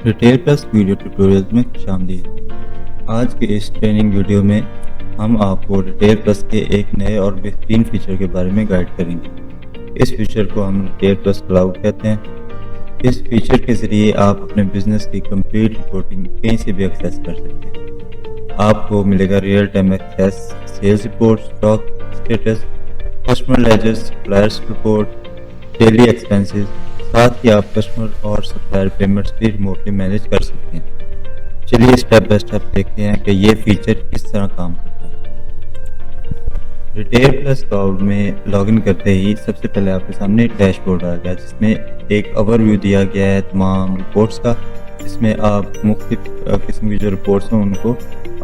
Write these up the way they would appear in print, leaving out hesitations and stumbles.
Retail plus video tutorials में खुशामदीद। आज के इस ट्रेनिंग वीडियो में हम आपको रिटेल प्लस के एक नए और बेहतरीन फीचर के बारे में गाइड करेंगे। इस फीचर को हम रिटेल प्लस क्लाउड कहते हैं। इस फीचर के ज़रिए आप अपने बिजनेस की कंप्लीट रिपोर्टिंग कहीं से भी एक्सेस कर सकते हैं। आपको मिलेगा real time access, sales report, stock status, customer ledger, suppliers report, daily expenses. साथ ही आप कस्टमर और सप्लायर पेमेंट्स भी रिमोटली मैनेज कर सकते हैं। चलिए स्टेप बाय स्टेप देखते हैं कि ये फीचर किस तरह काम करता है। रिटेल प्लस क्लाउड में लॉगिन करते ही सबसे पहले आपके सामने एक डैशबोर्ड आ गया, जिसमें एक ओवरव्यू दिया गया है तमाम रिपोर्ट्स का। इसमें आप मुख्तलिफ किस्म की जो रिपोर्ट्स हैं उनको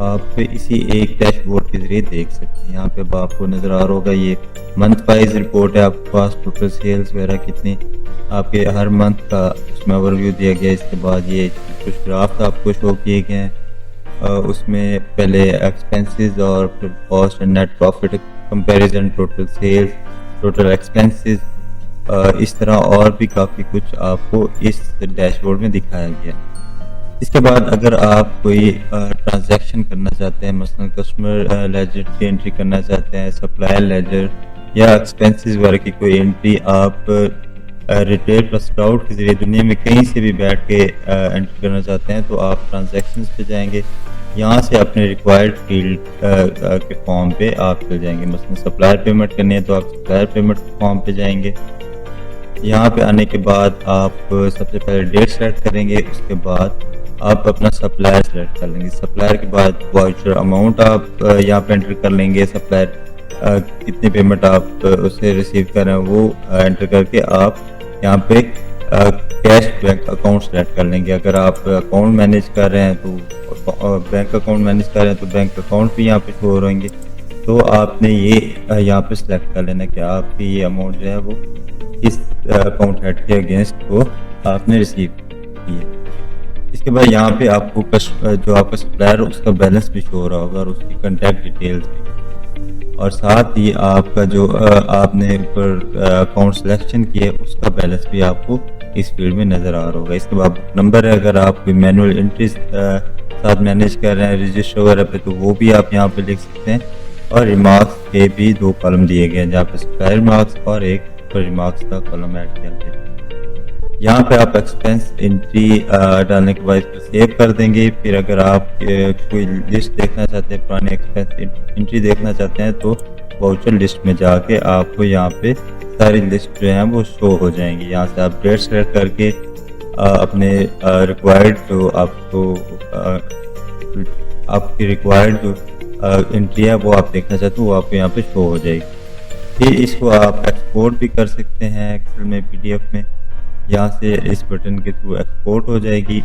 आप इसी एक डैशबोर्ड के जरिए देख सकते हैं। यहाँ पे आपको नज़र आ रहा होगा, ये मंथ वाइज रिपोर्ट है। आपके पास टोटल सेल्स वगैरह कितनी आपके हर मंथ का उसमें ओवरव्यू दिया गया है। इसके बाद ये कुछ ग्राफ आपको शो किए गए हैं। उसमें पहले एक्सपेंसेस और फिर cost and net profit comparison, total sales, total expenses, इस तरह और भी काफ़ी कुछ आपको इस डैशबोर्ड में दिखाया गया। इसके बाद अगर आप कोई ट्रांजैक्शन करना चाहते हैं, मसलन कस्टमर लेजर की एंट्री करना चाहते हैं, सप्लायर लेजर या एक्सपेंसेस वगैरह की कोई एंट्री आप रिटेल प्लस क्लाउड के जरिए दुनिया में कहीं से भी बैठ के एंटर करना चाहते हैं, तो आप ट्रांजैक्शंस पे जाएंगे। यहाँ से अपने रिक्वायर्ड फील्ड के फॉर्म पे आप चल जाएंगे। मसलन सप्लायर पेमेंट करनी है तो आप सप्लायर पेमेंट फॉर्म पे जाएंगे। यहाँ पे आने के बाद आप सबसे पहले डेट सेलेक्ट करेंगे। उसके बाद आप अपना सप्लायर सेलेक्ट कर लेंगे। सप्लायर के बाद वाउचर अमाउंट आप यहाँ पे एंटर कर लेंगे। सप्लायर कितनी पेमेंट आप उससे रिसीव कर रहे हैं वो एंटर करके आप यहाँ पे कैश बैंक अकाउंट सेलेक्ट कर लेंगे। अगर आप अकाउंट मैनेज कर रहे हैं तो बैंक अकाउंट मैनेज कर रहे हैं तो बैंक अकाउंट भी यहाँ पे शो रहेंगे। तो आपने ये यहाँ पे सेलेक्ट कर लेना कि आपकी ये अमाउंट जो है वो इस अकाउंट हेड के अगेंस्ट को आपने रिसीव की है। इसके बाद यहाँ पे आपको जो आपका सप्लायर उसका बैलेंस भी शो हो रहा होगा और उसकी कॉन्टैक्ट डिटेल्स भी, और साथ ही आपका जो आपने ऊपर अकाउंट सिलेक्शन किया उसका बैलेंस भी आपको इस फील्ड में नज़र आ रहा होगा। इसके बाद नंबर है, अगर आप कोई मैनुअल एंट्रीज साथ मैनेज कर रहे हैं रजिस्टर वगैरह पे तो वो भी आप यहाँ पे लिख सकते हैं। और रिमार्क्स के भी 2 कॉलम दिए गए हैं, जहाँ पे सप्लायर रिमार्क्स और एक रिमार्क्स का कॉलम ऐड किया गया है। यहाँ पे आप एक्सपेंस एंट्री डालने के बाद इसको सेव कर देंगे। फिर अगर आप कोई लिस्ट देखना चाहते हैं, पुरानी एक्सपेंस एंट्री देखना चाहते हैं, तो वाउचर लिस्ट में जाके आपको यहाँ पे सारी लिस्ट जो है वो शो हो जाएंगी। यहाँ से आप डेट सेलेक्ट करके अपने रिक्वायर्ड जो आपकी रिक्वायर्ड जो एंट्री है वो आप देखना चाहते हो वो आपको यहाँ पे शो हो जाएगी। फिर इसको आप एक्सपोर्ट भी कर सकते हैं एक्सेल में, PDF में। यहाँ से इस बटन के थ्रू एक्सपोर्ट हो जाएगी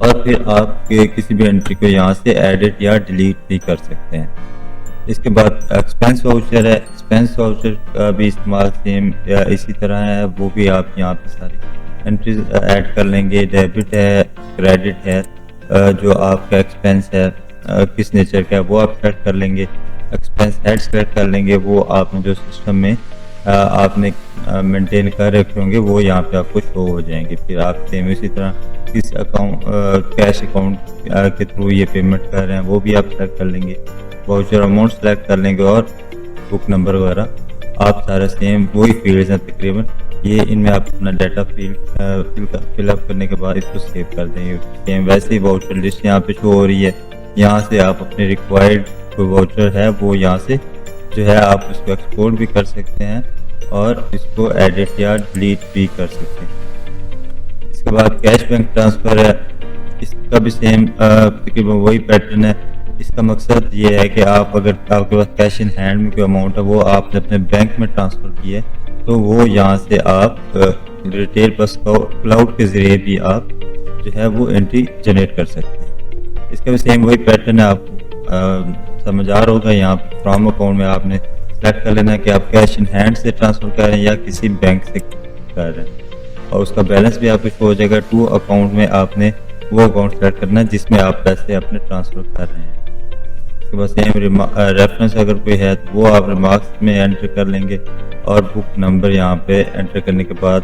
और फिर आप किसी भी एंट्री को यहाँ से एडिट या डिलीट भी कर सकते हैं। इसके बाद एक्सपेंस वाउचर है। एक्सपेंस वाउचर का भी इस्तेमाल सेम या इसी तरह है, वो भी आप यहाँ पे सारी एंट्रीज ऐड कर लेंगे। डेबिट है, क्रेडिट है, जो आपका एक्सपेंस है किस नेचर का है वो आप सेलेक्ट कर लेंगे। एक्सपेंस हेड सेलेक्ट कर लेंगे, वो आपने जो सिस्टम में आपने मेंटेन कर रखे होंगे वो यहाँ पे आपको शो हो जाएंगे। फिर आप सेम इसी तरह किस अकाउंट कैश अकाउंट के थ्रू ये पेमेंट कर रहे हैं वो भी आप सेलेक्ट कर लेंगे। वाउचर अमाउंट सेलेक्ट कर लेंगे और बुक नंबर वगैरह आप सारा सेम वही फील्ड्स हैं तकरीबन। ये इनमें आप अपना डाटा फिलअप करने के बाद इसको सेव कर देंगे। सेम वैसे ही वाउचर लिस्ट यहाँ पे शो हो रही है। यहाँ से आप अपने रिक्वायर्ड कोई वाउचर है वो यहाँ से जो है आप इसको एक्सपोर्ट भी कर सकते हैं और इसको एडिट या डिलीट भी कर सकते हैं। इसके बाद कैश बैंक ट्रांसफ़र है, इसका भी सेम तकरीबन वही पैटर्न है। इसका मकसद ये है कि आप अगर आपके पास कैश इन हैंड में कोई अमाउंट है वो आपने अपने बैंक में ट्रांसफ़र की है तो वो यहाँ से आप रिटेल प्लस क्लाउड के ज़रिए भी आप जो है वो एंट्री जनरेट कर सकते हैं। इसका भी सेम वही पैटर्न है, आप समझ आ रहा होगा। यहाँ फ्रॉम अकाउंट में आपने सेलेक्ट कर लेना है कि आप कैश इन हैंड से ट्रांसफ़र कर रहे हैं या किसी बैंक से कर रहे हैं, और उसका बैलेंस भी आपको शो हो जाएगा। टू अकाउंट में आपने वो अकाउंट सेलेक्ट करना है जिसमें आप पैसे अपने ट्रांसफ़र कर रहे हैं। उसके बाद सेम रेफरेंस अगर कोई है तो वो आप रिमार्क्स में एंटर कर लेंगे और बुक नंबर यहाँ पे एंटर करने के बाद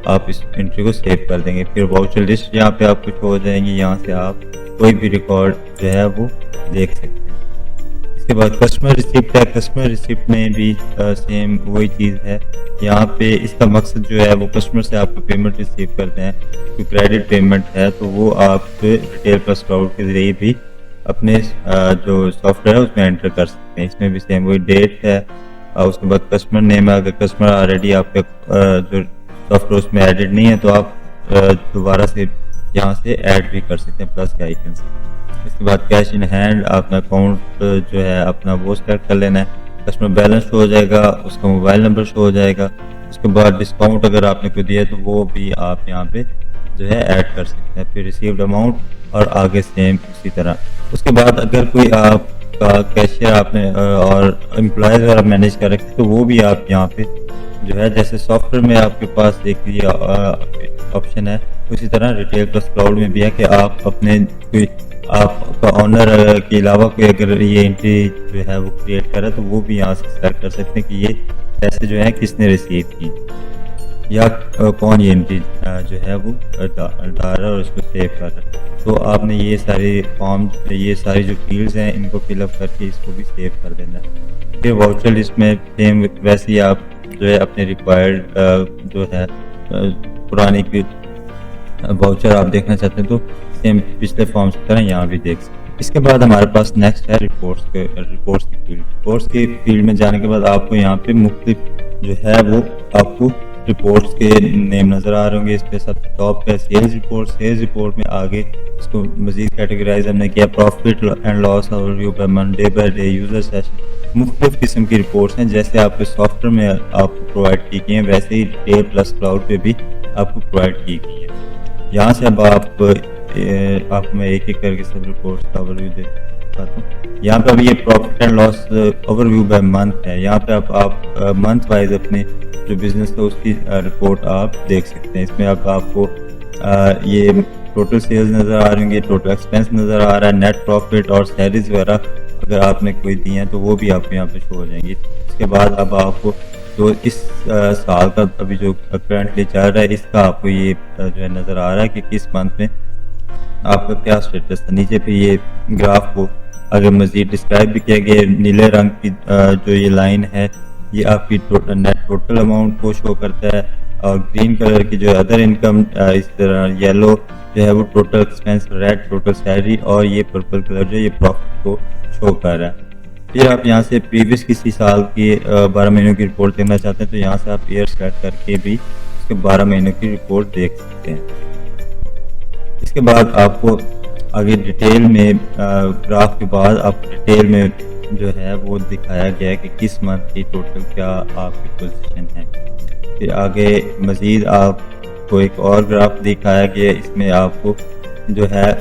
आप इस एंट्री को सेव कर देंगे। फिर वाउचर लिस्ट यहाँ पे आपको शो हो जाएंगी, यहाँ से आप कोई भी रिकॉर्ड जो है वो देख सकते हैं। इसके बाद कस्टमर रिसिप्ट है। कस्टमर रिसिप्ट में भी सेम वही चीज़ है। यहाँ पे इसका मकसद जो है वो कस्टमर से आपको पेमेंट रिसीव करते हैं, जो क्रेडिट पेमेंट है तो वो आप रिटेल प्लस क्लाउड के जरिए भी अपने जो सॉफ्टवेयर है उसमें एंटर कर सकते हैं। इसमें भी सेम वही डेट है। उसके बाद कस्टमर नेम है। अगर कस्टमर ऑलरेडी आपके जो सॉफ्टवेयर उसमें एडिड नहीं है तो आप दोबारा से यहाँ से ऐड भी कर सकते हैं प्लस के आइकन से। इसके बाद कैश इन हैंड, अपना अकाउंट जो है अपना वो सेलेक्ट कर लेना है। कस्टमर बैलेंस शो हो जाएगा, उसका मोबाइल नंबर शो हो जाएगा। उसके बाद डिस्काउंट अगर आपने कोई दिया तो वो भी आप यहाँ पे जो है ऐड कर सकते हैं। फिर रिसीव्ड अमाउंट और आगे सेम उसी तरह। उसके बाद अगर कोई आपका कैशियर आपने और एम्प्लॉयज वगैरह मैनेज कर रखे तो वो भी आप यहाँ पे जो है, जैसे सॉफ्टवेयर में आपके पास एक ये ऑप्शन है, उसी तरह रिटेल प्लस क्लाउड में भी है कि आप अपने कोई आपका ऑनर के अलावा कोई अगर ये एंट्री जो है वो क्रिएट करे तो वो भी यहाँ से सेलेक्ट कर सकते हैं कि ये पैसे जो है किसने रिसीव की या कौन ये एंट्री जो है वो डाल रहा है और उसको सेव कर रहा है। तो आपने ये सारे फॉर्म, ये सारी जो फील्ड्स हैं इनको फिलअप करके इसको भी सेव कर देना है। फिर वाउचर लिस्ट में सेम वैसे ही आप जो है अपने रिक्वायर्ड जो है पुरानी की वाउचर आप देखना चाहते हैं तो सेम पिछले फॉर्म्स की तरह यहाँ भी देख सकते हैं। इसके बाद हमारे पास नेक्स्ट है रिपोर्ट्स की फील्ड। रिपोर्ट्स की फील्ड में जाने के बाद आपको यहाँ पे मुख्तलिफ जो है वो आपको रिपोर्ट्स के नेम नज़र आ रहे होंगे। इस पे सबसे टॉप पे सेल्स रिपोर्ट। सेल्स रिपोर्ट में आगे इसको मजीद कैटेगराइज हमने किया, profit and loss overview by month, day by day, user session. मुख्तलिफ किस्म की रिपोर्ट्स हैं जैसे आपके सॉफ्टवेयर में आपको प्रोवाइड की गई हैं वैसे ही रिटेल प्लस क्लाउड पे भी आपको प्रोवाइड की गई है। यहाँ से अब आप मैं एक एक करके सब रिपोर्ट्स का ओवरव्यू देता हूँ। यहाँ पे अभी ये profit and loss overview by month है। यहाँ पे आप मंथ वाइज अपने जो बिजनेस है उसकी रिपोर्ट आप देख सकते हैं। इसमें अब आपको ये टोटल सेल्स नज़र आ रही होंगी, टोटल एक्सपेंस नज़र आ रहा है, नेट प्रॉफिट और सैलरीज वगैरह अगर आपने कोई दी हैं तो वो भी आपको यहाँ पे शो हो जाएंगी। इसके बाद अब आपको जो इस साल का अभी जो करंटली चल रहा है इसका आपको ये जो है नज़र आ रहा है कि किस मंथ में आपका क्या स्टेटस था। नीचे पे ये ग्राफ को अगर मजीद डिस्क्राइब भी किया गया, नीले रंग की जो ये लाइन है ये आपकी नेट टोटल अमाउंट को शो करता है और ग्रीन कलर की जो अदर इनकम, इस तरह येलो जो है वो total expense, red total salary और ये पर्पल कलर जो ये प्रॉफिट को शो कर रहा है। फिर आप यहाँ से प्रीवियस किसी साल की 12 महीनों की रिपोर्ट देखना चाहते हैं तो यहाँ से आप ईयर सेलेक्ट करके भी इसके 12 महीनों की रिपोर्ट देख सकते हैं। इसके बाद आपको आगे डिटेल में ग्राफ के बाद आप डिटेल में जो है वो दिखाया गया है कि किस मंथ की टोटल क्या आपकी पोजीशन है। फिर आगे मज़ीद आपको एक और ग्राफ दिखाया गया है, इसमें आपको जो है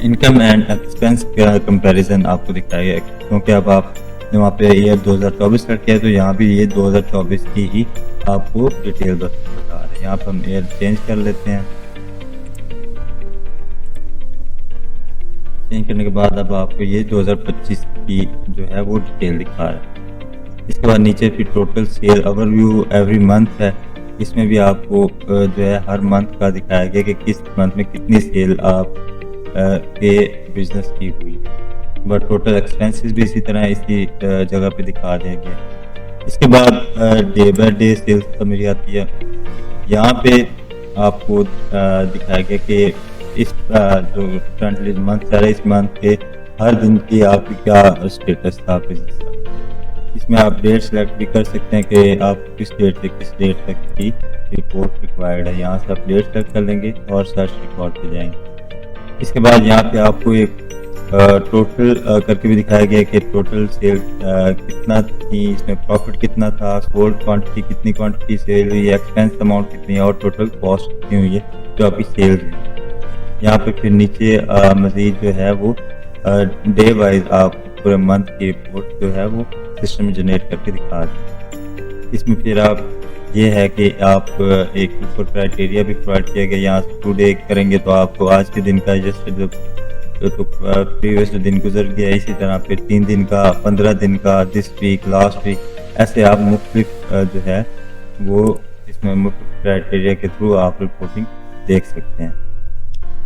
इनकम एंड एक्सपेंस का कंपैरिजन आपको दिखाया गया है, क्योंकि अब आप वहाँ पे ईयर 2024 सेलेक्ट किया तो यहाँ भी ये 2024 की ही आपको डिटेल बता रहे हैं। यहाँ पर हम ईयर चेंज कर लेते हैं। चेंज करने के बाद अब आपको ये 2025 की जो है वो डिटेल दिखा रहा है। इसके बाद नीचे फिर total sale overview every month है, इसमें भी आपको जो है हर मंथ का दिखाया गया कि किस मंथ में कितनी सेल आप के बिजनेस की हुई है। बट टोटल एक्सपेंसेस भी इसी तरह इसी जगह पे दिखा दिया गया। इसके बाद day by day sales summary आती है। यहाँ पे आपको दिखाया गया कि इस जो करंटली मंथ चल रहा है इस मंथ के हर दिन की आपकी क्या स्टेटस था बिजनेस का। इसमें आप डेट सेलेक्ट भी कर सकते हैं कि आप किस डेट से किस डेट तक की रिपोर्ट रिक्वायर्ड है। यहाँ से आप डेट सेलेक्ट कर लेंगे और सर्च रिकॉर्ड पे जाएंगे। इसके बाद यहाँ पे आपको एक टोटल करके भी दिखाया गया कि टोटल सेल कितना थी, इसमें प्रॉफिट कितना था, सोल्ड क्वांटिटी कितनी क्वांटिटी सेल हुई है, एक्सपेंस अमाउंट कितनी है और टोटल कॉस्ट कितनी हुई है जो आपकी सेल्स है। यहाँ पे फिर नीचे मजीद जो है वो डे वाइज आप पूरे मंथ की रिपोर्ट जो है वो सिस्टम में जनरेट करके दिखा दें। इसमें फिर आप ये है कि आप एक ऊपर क्राइटेरिया भी प्रोवाइड किया गया। यहाँ से टुडे करेंगे तो आपको आज के दिन का जैसे जो तो प्रीवियस जो दिन गुजर गया, इसी तरह फिर 3 दिन का, 15 दिन का, दिस वीक, लास्ट वीक, ऐसे आप मुख्तलिफ जो है वो इसमें मुख्य क्राइटेरिया के थ्रू आप रिपोर्टिंग देख सकते हैं।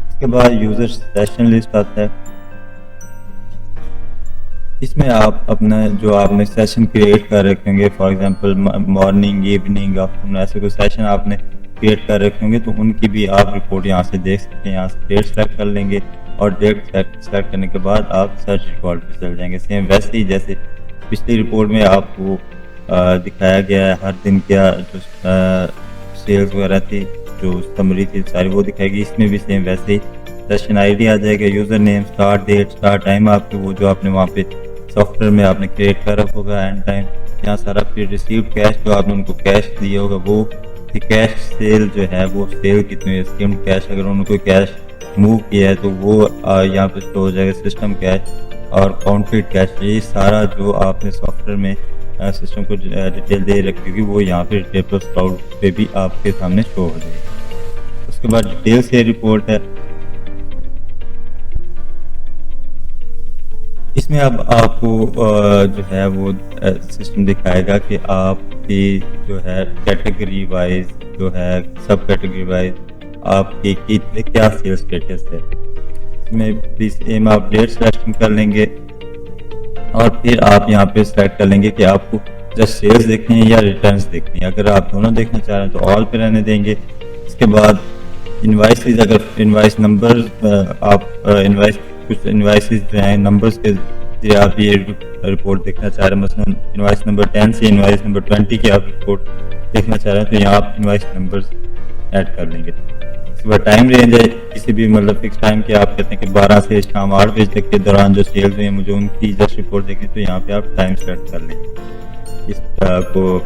इसके बाद यूज़र सेशन लिस्ट आता है। इसमें आप अपना जो आपने सेशन क्रिएट कर रखे होंगे, for example morning, evening, afternoon, ऐसे कोई सेशन आपने क्रिएट कर रखे होंगे तो उनकी भी आप रिपोर्ट यहाँ से देख सकते हैं। यहाँ से डेट सेलेक्ट कर लेंगे और डेट सेलेक्ट करने के बाद आप सर्च रिकॉर्ड पे चल जाएंगे। सेम वैसे ही जैसे पिछली रिपोर्ट में आपको दिखाया गया है हर दिन क्या जो सेल्स वगैरह थी, जो समरी थी सारी वो दिखाएगी। इसमें भी सेम वैसे ही सेशन आईडी आ जाएगा, user name, start date, start time आपके वो जो आपने वहाँ पे सॉफ्टवेयर में आपने क्रिएट कर रखा होगा, एंड टाइम, यहाँ सारा। फिर रिसीव कैश जो आपने उनको कैश दिया होगा वो, कैश सेल जो है वो सेल कितनी है, स्कीम कैश अगर उन्होंने कोई कैश मूव किया है तो वो यहाँ पे शो हो जाएगा, सिस्टम कैश और काउंटेड कैश। ये सारा जो आपने सॉफ्टवेयर में सिस्टम को डिटेल दे रखी होगी वो यहाँ पे डिटेल प्लस क्लाउड पे भी आपके सामने शो हो जाएगी। उसके बाद डिटेल से रिपोर्ट है। इसमें अब आपको जो है वो सिस्टम दिखाएगा कि आपकी जो है कैटेगरी वाइज जो है सब कैटेगरी वाइज आपकी कितने क्या सेल्स स्टेटस है। इसमें प्लीज एम आप डेट सिलेक्शन कर लेंगे और फिर आप यहाँ पे सिलेक्ट कर लेंगे कि आपको जस्ट सेल्स देखनी है या रिटर्न्स देखनी है। अगर आप दोनों देखना चाह रहे हैं तो ऑल पे रहने देंगे। इसके बाद इनवाइसेस, अगर इनवाइस नंबर आप इनवाइस कुछ इनवाइसेस जो हैं नंबर्स के जरिए आप ये रिपोर्ट देखना चाह रहे हैं, मसलन इनवाइस नंबर 10 से इनवाइस नंबर 20 की आप रिपोर्ट देखना चाह रहे हैं तो यहाँ आप इनवाइस नंबर्स ऐड कर लेंगे। इसके बाद टाइम रेंज है, किसी भी मतलब फिक्स टाइम के आप कहते हैं कि 12 से शाम 8 बजे तक के दौरान जो सेल्स हुई है मुझे उनकी जस्ट रिपोर्ट देखनी, तो यहाँ पे आप टाइम सेट कर लेंगे। इस को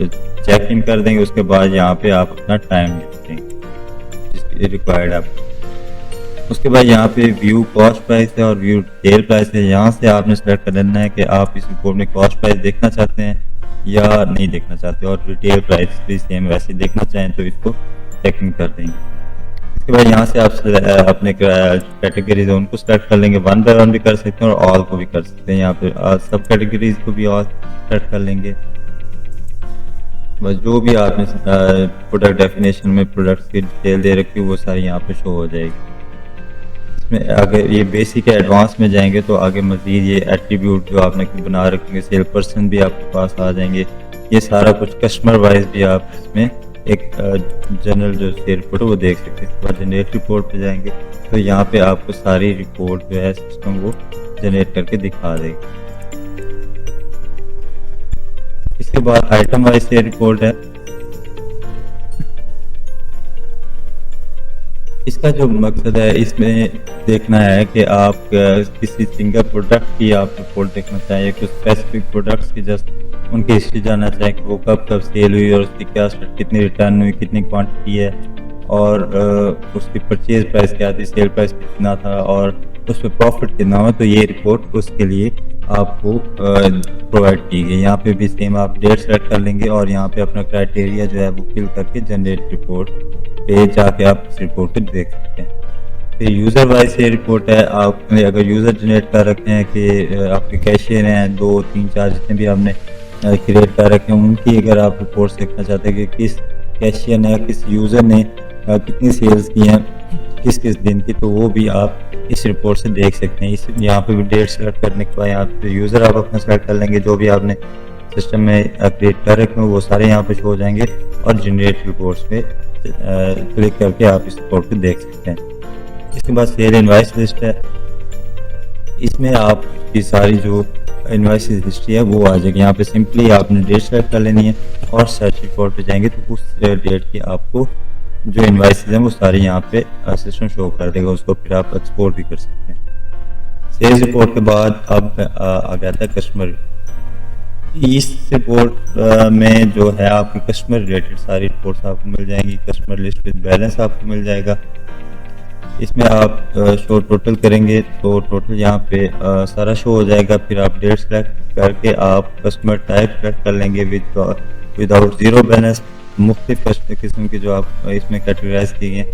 चेक इन कर देंगे। उसके बाद यहाँ पे आप अपना टाइम लिख देंगे रिक्वायर्ड आप। उसके बाद यहाँ पे व्यू कॉस्ट प्राइस है और व्यू डिटेल प्राइस है। यहाँ से आपने सेलेक्ट कर लेना है कि आप इस रिपोर्ट में कॉस्ट प्राइस देखना चाहते हैं या नहीं देखना चाहते, और रिटेल प्राइस भी सेम वैसे देखना चाहें तो इसको चेकिंग कर देंगे। इसके बाद यहाँ से आप अपने कैटेगरीज है उनको सेलेक्ट कर लेंगे। 1 बाय 1 भी कर सकते हैं और ऑल को भी कर सकते हैं। यहाँ पे सब कैटेगरीज को भी ऑल सेलेक्ट कर लेंगे। बस जो भी आपने प्रोडक्ट डेफिनेशन में प्रोडक्ट्स की डिटेल दे रखी है वो सारी यहाँ पे शो हो जाएगी। इसमें अगर ये बेसिक है, एडवांस में जाएंगे तो आगे मजीद ये एट्रीब्यूट जो आपने बना रखेंगे, सेल पर्सन भी आपके पास आ जाएंगे। ये सारा कुछ कस्टमर वाइज भी आप इसमें एक जनरल जो सेल रिपोर्ट है वो देख सकते हैं। इसके बाद जनरेट रिपोर्ट पे जाएंगे तो यहाँ पे आपको सारी रिपोर्ट जो है सिस्टम वो जनरेट करके दिखा देगा। इसके बाद आइटम वाइज सेल रिपोर्ट है। इसका जो मकसद है इसमें देखना है कि आप किसी सिंगल प्रोडक्ट की आप रिपोर्ट देखना चाहिए, कुछ स्पेसिफिक प्रोडक्ट्स की जस्ट उनकी हिस्ट्री जानना चाहिए कि वो कब कब सेल हुई और उसकी क्या कितनी रिटर्न हुई, कितनी क्वांटिटी है और उसकी परचेज प्राइस क्या थी, सेल प्राइस कितना था और उस पर प्रॉफिट कितना हुआ। तो ये रिपोर्ट उसके लिए आपको प्रोवाइड की गई। यहाँ पे भी सेम आप डेट सेलेक्ट कर लेंगे और यहाँ पे अपना क्राइटेरिया जो है वो फिल करके जनरेट रिपोर्ट पे जाके आप इस रिपोर्ट को देख सकते हैं। फिर यूज़र वाइज ये रिपोर्ट है। आपने अगर यूज़र जनरेट कर रखे हैं कि आपके कैशियर हैं 2, 3, 4 जितने भी आपने क्रिएट कर रखे हैं उनकी अगर आप रिपोर्ट्स देखना चाहते हैं कि किस कैशियर ने किस यूज़र ने कितनी सेल्स की हैं किस किस दिन की, तो वो भी आप इस रिपोर्ट से देख सकते हैं। इस यहाँ पे भी डेट सेलेक्ट करने के बाद यहाँ पे यूज़र आप अपना सेलेक्ट कर लेंगे। जो भी आपने सिस्टम में क्रिएट कर रखे हैं वो सारे यहाँ पे शो हो जाएंगे और जनरेट रिपोर्ट्स पे क्लिक करके आप इस रिपोर्ट को देख सकते हैं। इसके बाद सेल इनवाइस लिस्ट है। इसमें आपकी सारी जो इनवाइस हिस्ट्री है वो आ जाएगी। यहाँ पे सिंपली आपने डेट सेलेक्ट कर लेनी है और सर्च रिपोर्ट पे जाएंगे तो उस डेट की आपको जो इनवाइसेस हैं वो सारी यहाँ पे सिस्टम शो कर देगा। उसको फिर आप एक्सपोर्ट भी कर सकते हैं। सेल्स रिपोर्ट के बाद अब आ गया था कस्टमर। इस रिपोर्ट में जो है आपकी कस्टमर रिलेटेड सारी रिपोर्ट्स आपको मिल जाएंगी। कस्टमर लिस्ट विद बैलेंस आपको मिल जाएगा। इसमें आप शो टोटल करेंगे तो टोटल यहाँ पे सारा शो हो जाएगा। फिर आप डेट सेलेक्ट करके आप कस्टमर टाइप सेलेक्ट कर लेंगे विदाउट जीरो बैलेंस। मुख्तलिफ किस्म की जो आप इसमें कैटेगराइज की हैं।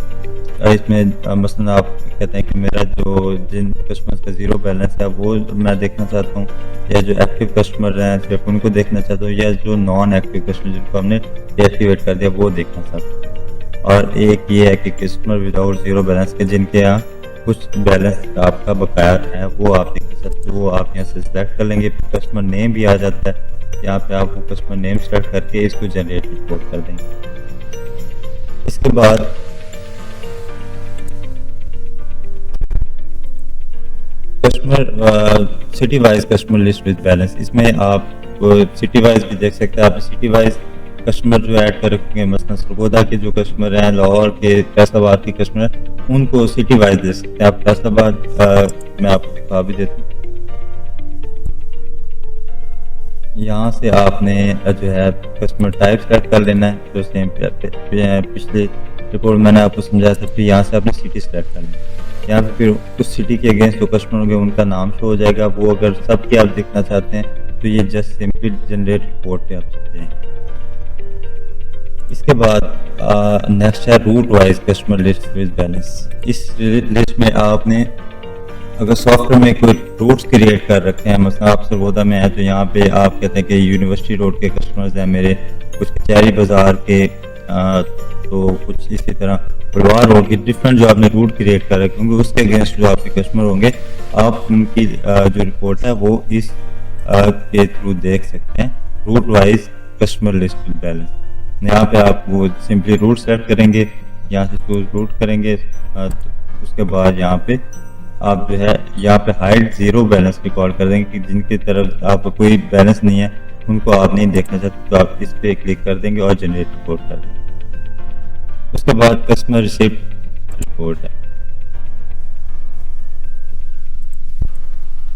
इसमें मसलन आप कहते हैं कि मेरा जो जिन कस्टमर्स का ज़ीरो बैलेंस है वो मैं देखना चाहता हूँ, या जो एक्टिव कस्टमर हैं सिर्फ उनको देखना चाहता हूँ, या जो नॉन एक्टिव कस्टमर जिनको हमने डीएक्टिवेट कर दिया वो देखना चाहता हूँ। और एक ये है कि कस्टमर विदाउट ज़ीरो बैलेंस के जिनके यहाँ कुछ बैलेंस आपका बकाया है वो आप देख सकते हो, वो आप यहाँ से सिलेक्ट कर लेंगे। कस्टमर नेम भी आ जाता है, यहाँ पे आप वो कस्टमर नेम सेलेक्ट करके इसको जनरेट रिपोर्ट कर देंगे। इसके बाद customer city wise customer list with balance, इसमें आप सिटी वाइज भी देख सकते हैं। आप सिटी वाइज कस्टमर जो ऐड कर रखेंगे, मसलन सरगोदा के जो कस्टमर हैं, लाहौर के, फैसलाबाद के कस्टमर हैं, उनको सिटी वाइज दे सकते हैं। आप फैसलाबाद मैं आपको दिखा भी देता हूँ। यहाँ से आपने जो है कस्टमर टाइप सेलेक्ट कर लेना है, जो सेम पिछले रिपोर्ट मैंने आपको समझाया था। फिर यहाँ से आपने सिटी सेलेक्ट कर लेना है। यहाँ पे फिर उस सिटी के अगेंस्ट जो कस्टमर होंगे उनका नाम शो हो जाएगा। वो अगर सब के आप देखना चाहते हैं तो ये जस्ट सिंपली जनरेट रिपोर्ट पे आप चले जाएंगे। इसके बाद नेक्स्ट है route wise customer list with balance. इस लिस्ट में आपने अगर सॉफ्टवेयर में कोई रूट्स क्रिएट कर रखे हैं, मतलब आप सरगोदा में है तो यहाँ पे आप कहते हैं कि यूनिवर्सिटी रोड के कस्टमर्स हैं मेरे, कुछ कचहरी बाजार के, तो कुछ इसी तरह परिवार रोड के डिफरेंट जो आपने रूट क्रिएट कर रखे होंगे उसके अगेंस्ट जो आपके कस्टमर होंगे आप उनकी जो रिपोर्ट है वो इस के थ्रू देख सकते हैं। Route wise customer list with balance, यहाँ पे आप वो सिंपली रूट सेलेक्ट करेंगे, यहाँ से चूज रूट करेंगे। उसके बाद यहाँ पे आप जो है यहाँ पे हाइड ज़ीरो बैलेंस रिकॉर्ड कर देंगे कि जिनकी तरफ आपका कोई बैलेंस नहीं है उनको आप नहीं देखना चाहते, तो आप इस पे क्लिक कर देंगे और जनरेट रिपोर्ट कर देंगे। उसके बाद कस्टमर रिसिप्ट रिपोर्ट है,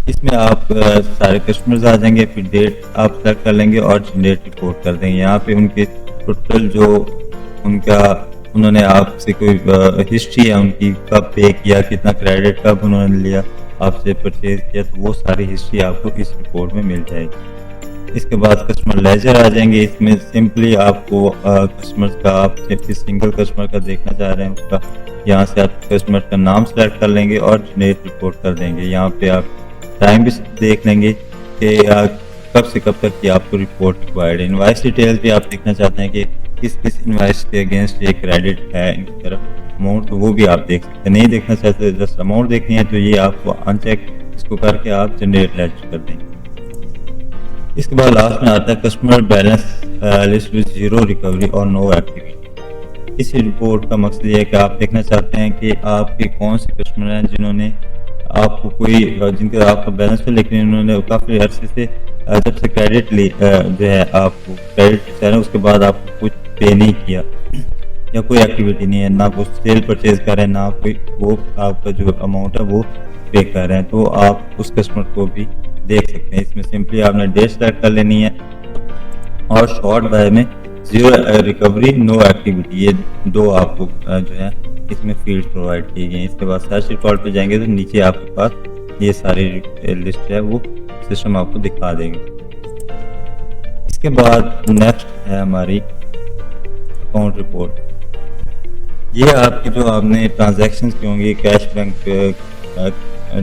इसमें आप सारे कस्टमर्स आ जाएंगे, फिर डेट आप सेलेक्ट कर लेंगे और जनरेट रिपोर्ट कर देंगे। यहाँ पे उनके टोटल जो उनका उन्होंने आपसे कोई हिस्ट्री है उनकी, कब पे किया, कितना क्रेडिट कब उन्होंने लिया, आपसे परचेज किया, तो वो सारी हिस्ट्री आपको इस रिपोर्ट में मिल जाएगी। इसके बाद कस्टमर लेजर आ जाएंगे, इसमें सिंपली आपको कस्टमर्स का, आप सिंगल कस्टमर का देखना चाह रहे हैं उसका, यहाँ से आप कस्टमर का नाम सेलेक्ट कर लेंगे और जनरेट रिपोर्ट कर देंगे। यहाँ पे आप टाइम भी देख लेंगे कि कब से कब तक की आपको रिपोर्ट रिक्वायर्ड है। इनवाइस डिटेल्स भी आप देखना चाहते हैं कि किस किस इनवाइस के अगेंस्ट ये क्रेडिट है इनकी तरफ अमाउंट, तो वो भी आप देख सकते हैं। नहीं देखना चाहते जस्ट अमाउंट देखनी है तो ये आपको अनचेक इसको करके आप जनरेट लेजर कर देंगे। इसके बाद लास्ट में आता है customer balance list with zero recovery और नो एक्टिविटी। इस रिपोर्ट का मकसद ये है कि आप देखना चाहते हैं कि आपके कौन से कस्टमर हैं जिन्होंने आपको कोई जिनका आपका बैलेंस है लेकिन उन्होंने काफ़ी अर्से से जब से क्रेडिट ली जो है आपको क्रेडिट चाह रहे हैं उसके बाद आपको कुछ पे नहीं किया या कोई एक्टिविटी नहीं है, ना कुछ सेल परचेज कर रहे हैं, ना कोई वो आपका जो अमाउंट है वो पे कर रहे हैं, तो आप उस कस्टमर को भी देख सकते हैं। इसमें सिंपली आपने डेट सेलेक्ट कर लेनी है और शॉर्ट बाय में जीरो रिकवरी नो एक्टिविटी, ये दो आपको जो है इसमें फील्ड प्रोवाइड की गई। इसके बाद सर्च रिकॉर्ड पे जाएंगे तो नीचे आपके पास ये सारी लिस्ट है वो सिस्टम आपको दिखा देगा। इसके बाद नेक्स्ट है हमारी अकाउंट रिपोर्ट। ये आपकी जो आपने ट्रांजैक्शंस की होंगी कैश बैंक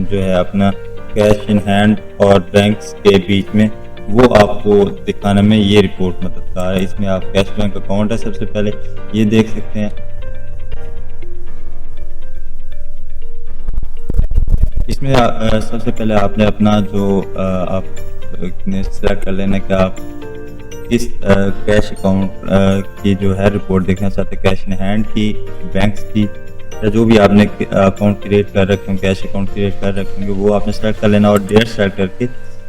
जो है अपना कैश इन हैंड और बैंक्स के बीच में, वो आपको दिखाने में ये रिपोर्ट मददगार है। इसमें आप कैश बैंक अकाउंट है सबसे पहले ये देख सकते हैं। इसमें सबसे पहले आपने अपना जो आपने सेलेक्ट कर लेना कि आप इस कैश अकाउंट की जो है रिपोर्ट देखना चाहते हैं, कैश इन हैंड की, बैंक्स की, या जो भी आपने अकाउंट क्रिएट कर रखे होंगे, कैश अकाउंट क्रिएट कर रखे होंगे वो आपने सेलेक्ट कर लेना और डेट सेलेक्ट करके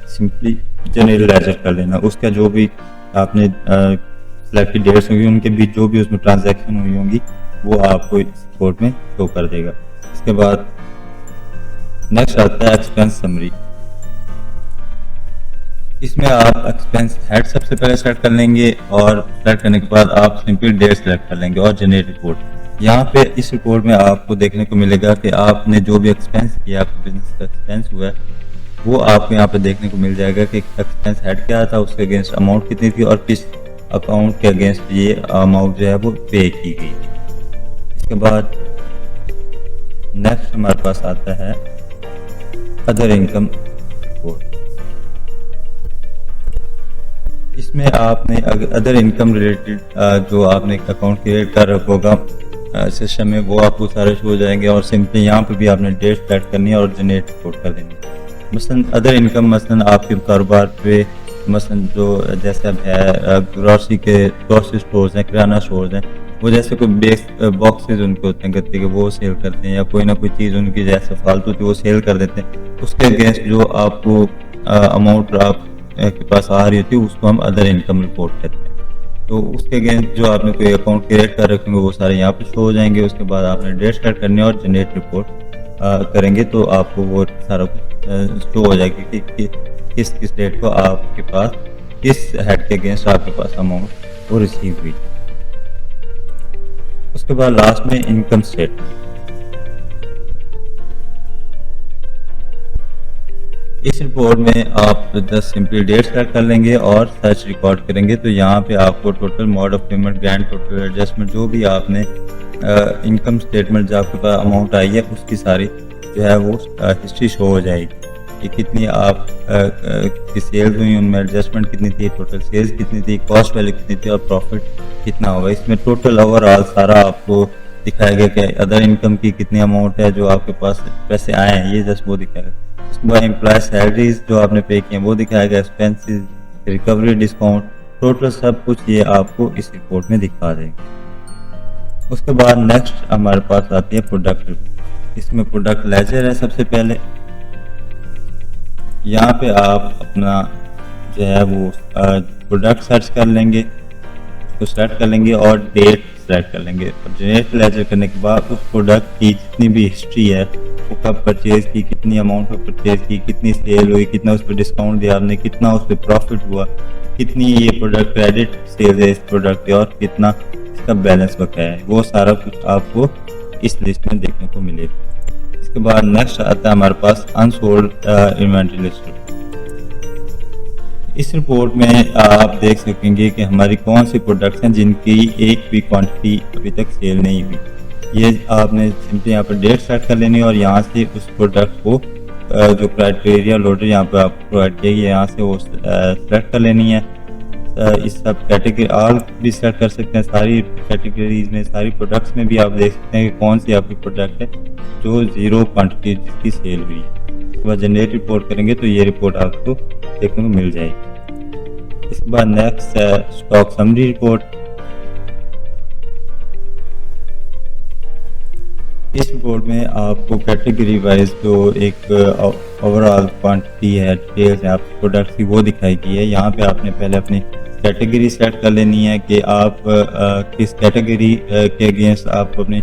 सिंपली जनरल लेजर कर लेना। उसका जो भी आपने सिलेक्टेड डेट्स होंगी उनके बीच जो भी उसमें ट्रांजैक्शन हुई होंगी वो आपको इस रिपोर्ट में शो कर देगा। इसके बाद नेक्स्ट आता है एक्सपेंस समरी। इसमें आप एक्सपेंस हेड सबसे पहले सेलेक्ट कर लेंगे और सेलेक्ट करने के बाद आप सिंपली डेट सेलेक्ट कर लेंगे और जनरेट रिपोर्ट। यहाँ पे इस रिपोर्ट में आपको देखने को मिलेगा कि आपने जो भी एक्सपेंस किया, आपके बिजनेस का एक्सपेंस हुआ है, वो आपको यहाँ पे देखने को मिल जाएगा कि एक्सपेंस हेड क्या था, उसके अगेंस्ट अमाउंट कितनी थी और किस अकाउंट के अगेंस्ट ये अमाउंट जो है वो पे की गई थी। इसके बाद नेक्स्ट हमारे पास आता है अदर इनकम रिपोर्ट। इसमें आपने अदर इनकम रिलेटेड जो आपने अकाउंट क्रिएट कर रखा होगा सिस्टम में, वो आपको सारे शो हो जाएंगे और सिंपली यहाँ पे भी आपने डेट सेलेक्ट करनी है और जनरेट रिपोर्ट कर देनी है। मसलन अदर इनकम मसलन आपके कारोबार पे मसलन जो जैसे अब है ग्रोसरी के ग्रोसरी स्टोर्स हैं, किराना स्टोर्स हैं, वो जैसे कोई बेस बॉक्सेज उनके होते हैं गत्ते के, वो सेल करते हैं, या कोई ना कोई चीज़ उनकी जैसे फालतू थी वो सेल कर देते हैं। उसके अगेंस्ट जो आपको अमाउंट आप के पास आ रही होती है उसको हम अदर इनकम रिपोर्ट कहते हैं। तो उसके अगेंस्ट जो आपने कोई अकाउंट क्रिएट कर रखेंगे वो सारे यहाँ पे शो हो जाएंगे। उसके बाद आपने डेट स्टार्ट करनी है और जनरेट रिपोर्ट करेंगे तो आपको वो सारा कुछ शो हो जाएगा कि किस किस डेट को आपके पास किस हेड के अगेंस्ट आपके पास अमाउंट वो रिसीव हुई। उसके बाद लास्ट में इनकम स्टेटमेंट। इस रिपोर्ट में आप जस्ट सिंपली डेट सेलेक्ट कर लेंगे और सर्च रिकॉर्ड करेंगे तो यहाँ पे आपको total mode of payment, grand total, adjustment, जो भी आपने इनकम स्टेटमेंट जो आपके पास अमाउंट आई है उसकी सारी जो है वो हिस्ट्री शो हो जाएगी कि कितनी आप की सेल्स हुई, उनमें एडजस्टमेंट कितनी थी, टोटल सेल्स कितनी थी, कॉस्ट वैल्यू कितनी थी और प्रॉफिट कितना होगा। इसमें टोटल ओवरऑल सारा आपको दिखाएगा कि अदर इनकम की कितनी अमाउंट है जो आपके पास पैसे आए हैं, ये जस्ट वो दिखाएगा। उसके बाद एम्प्लॉय सैलरीज जो आपने पे किए वो दिखाएगा, एक्सपेंसेस, रिकवरी, डिस्काउंट, टोटल सब कुछ ये आपको इस रिपोर्ट में दिखा देंगे। उसके बाद नेक्स्ट हमारे पास आती है प्रोडक्ट रिपोर्ट। इसमें प्रोडक्ट लेजर है। सबसे पहले यहाँ पे आप अपना जो है वो प्रोडक्ट सर्च कर लेंगे, तो सेलेक्ट कर लेंगे और डेट सेलेक्ट कर लेंगे। जनरेट लेजर करने के बाद उस प्रोडक्ट की जितनी भी हिस्ट्री है, वो कब परचेज की, कितनी अमाउंट में परचेज की, कितनी सेल हुई, कितना उस पर डिस्काउंट दिया आपने, कितना उस पर प्रॉफिट हुआ, कितनी ये प्रोडक्ट क्रेडिट सेल है इस प्रोडक्ट की और कितना इसका बैलेंस बकाया है, वो सारा कुछ आपको इस लिस्ट में देखने को मिलेगा। इसके बाद नेक्स्ट आता है हमारे पास अनसोल्ड इन्वेंटरी लिस्ट। इस रिपोर्ट में आप देख सकेंगे कि हमारी कौन सी प्रोडक्ट्स हैं जिनकी एक भी क्वांटिटी अभी तक सेल नहीं हुई। ये आपने सिंपली यहाँ पर डेट सेट कर लेनी है और यहाँ से उस प्रोडक्ट को जो क्राइटेरिया लोडर यहाँ पर आप प्रोवाइड किया यहाँ से वो सेलेक्ट कर लेनी है। इस सब कैटेगरी ऑल भी सेलेक्ट कर सकते हैं, सारी कैटेगरीज में, सारी प्रोडक्ट्स में भी आप देख सकते हैं कि कौन सी आपकी प्रोडक्ट है जो जीरो क्वांटिटी जिसकी सेल हुई है। उसके बाद जनरेट रिपोर्ट करेंगे तो ये रिपोर्ट आपको देखने को मिल जाएगी। इसके बाद नेक्स्ट है स्टॉक समरी रिपोर्ट। इस रिपोर्ट में आपको कैटेगरी वाइज जो एक ओवरऑल क्वांटिटी है, डिटेल्स है आप प्रोडक्ट की, वो दिखाई गई है। यहाँ पे आपने पहले अपनी कैटेगरी सेलेक्ट कर लेनी है कि आप किस कैटेगरी के अगेंस्ट आप अपनी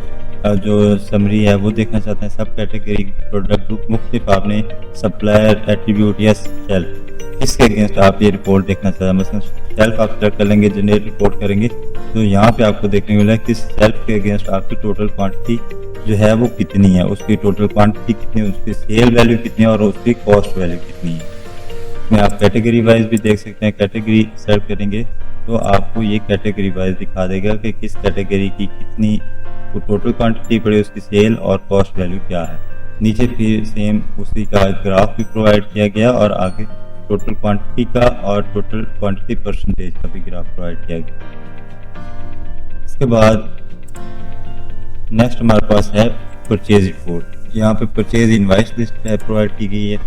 जो समरी है वो देखना चाहते हैं। सब कैटेगरी प्रोडक्ट ग्रुप मुख्तलिफ आपने सप्लायर, एट्रीब्यूट या सेल्फ, इसके अगेंस्ट आप ये रिपोर्ट देखना चाहते हैं। मतलब सेल्फ आप सेलेक्ट कर लेंगे, जनरेट रिपोर्ट करेंगे तो यहाँ पे आपको देखने को मिला कि सेल्फ के अगेंस्ट आपकी टोटल क्वांटिटी जो है वो कितनी है, उसकी टोटल क्वांटिटी कितनी है, उसकी सेल वैल्यू कितनी है और उसकी कॉस्ट वैल्यू कितनी है। इसमें आप कैटेगरी वाइज भी देख सकते हैं। कैटेगरी सेलेक्ट करेंगे तो आपको ये कैटेगरी वाइज दिखा देगा कि किस कैटेगरी की कितनी टोटल क्वांटिटी पड़ी, उसकी सेल और कॉस्ट वैल्यू क्या है। नीचे फिर सेम उसी का ग्राफ भी प्रोवाइड किया गया और आगे टोटल क्वांटिटी का और टोटल क्वांटिटी परसेंटेज का भी ग्राफ प्रोवाइड किया गया। इसके बाद नेक्स्ट हमारे पास है परचेज रिपोर्ट। यहाँ पे परचेज इनवाइस लिस्ट है प्रोवाइड की गई है।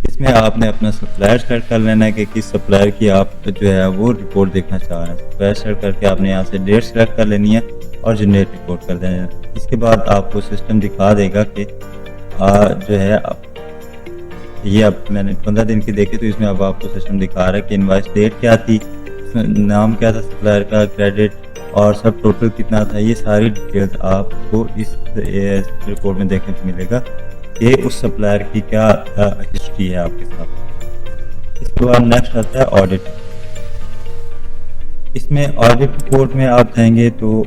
इसमें आपने अपना सप्लायर सेलेक्ट कर लेना है कि किस सप्लायर की आप जो है वो रिपोर्ट देखना चाह रहे हैं। सप्लायर सेलेक्ट करके आपने यहाँ से डेट सेलेक्ट कर लेनी है और जनरेट रिपोर्ट कर देना है। इसके बाद आपको सिस्टम दिखा देगा कि जो है ये अब मैंने 15 दिन की देखी तो इसमें अब आपको सिस्टम दिखा रहा है कि इनवाइस डेट क्या थी, नाम क्या था सप्लायर का, क्रेडिट और सब टोटल कितना था। ये सारी डिटेल्स आपको इस रिपोर्ट में देखने को मिलेगा कि उस सप्लायर की क्या हिस्ट्री है आपके साथ। इसके बाद नेक्स्ट आता है ऑडिट। इसमें ऑडिट रिपोर्ट में आप जाएंगे तो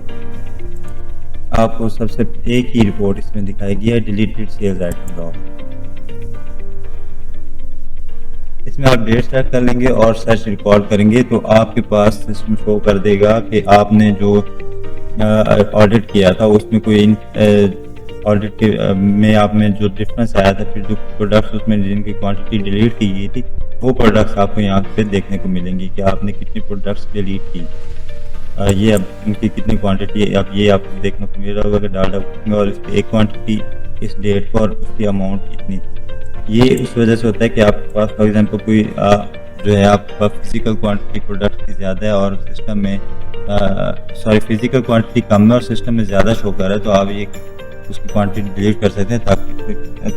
आपको सबसे एक ही रिपोर्ट इसमें दिखाई गई है, डिलीटेड सेल्स आइटम लॉग। इसमें आप डेट सेट कर लेंगे और सर्च रिकॉर्ड करेंगे तो आपके पास सिस्टम शो कर देगा कि आपने जो ऑडिट किया था उसमें कोई ऑडिट के में आप में जो डिफरेंस आया था, फिर जो प्रोडक्ट्स उसमें जिनकी क्वांटिटी डिलीट की गई थी वो प्रोडक्ट्स आपको यहाँ पे देखने को मिलेंगी कि आपने कितनी प्रोडक्ट्स डिलीट की, ये अब उनकी कितनी क्वांटिटी है अब ये आपको देखने को मिल रहा होगा कि डाटा और इसकी एक क्वांटिटी इस डेट पर और उसकी अमाउंट कितनी थी। ये उस वजह से होता है कि आपके पास फॉर एग्जांपल कोई जो है आपके पास फिजिकल क्वांटिटी प्रोडक्ट की ज़्यादा है और सिस्टम में फिजिकल क्वांटिटी कम है और सिस्टम में ज़्यादा शो कर रहा है, तो आप ये उसकी क्वांटिटी डिलीट कर सकते हैं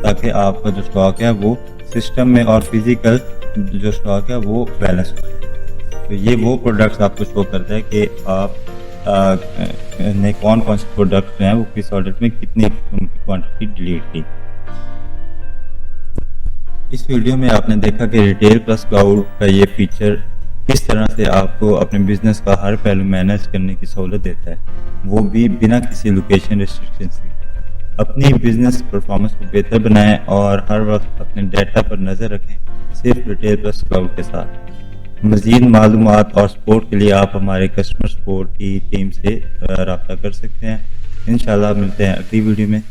ताकि आपका जो स्टॉक है वो सिस्टम में और फिजिकल जो स्टॉक है वो बैलेंस हो। तो ये वो प्रोडक्ट्स आपको शो करता है कि आप ने कौन कौन से प्रोडक्ट्स हैं वो किस ऑडिट में कितनी उनकी क्वांटिटी डिलीट की। इस वीडियो में आपने देखा कि रिटेल प्लस क्लाउड का ये फीचर किस तरह से आपको अपने बिजनेस का हर पहलू मैनेज करने की सहूलत देता है, वो भी बिना किसी लोकेशन रिस्ट्रिक्शन से। अपनी बिजनेस परफॉर्मेंस को बेहतर बनाएं और हर वक्त अपने डाटा पर नज़र रखें सिर्फ रिटेल प्लस क्लाउड के साथ। मज़ीद मालूमात और सपोर्ट के लिए आप हमारे कस्टमर सपोर्ट की टीम से रब्ता कर सकते हैं। इंशाल्लाह मिलते हैं अगली वीडियो में।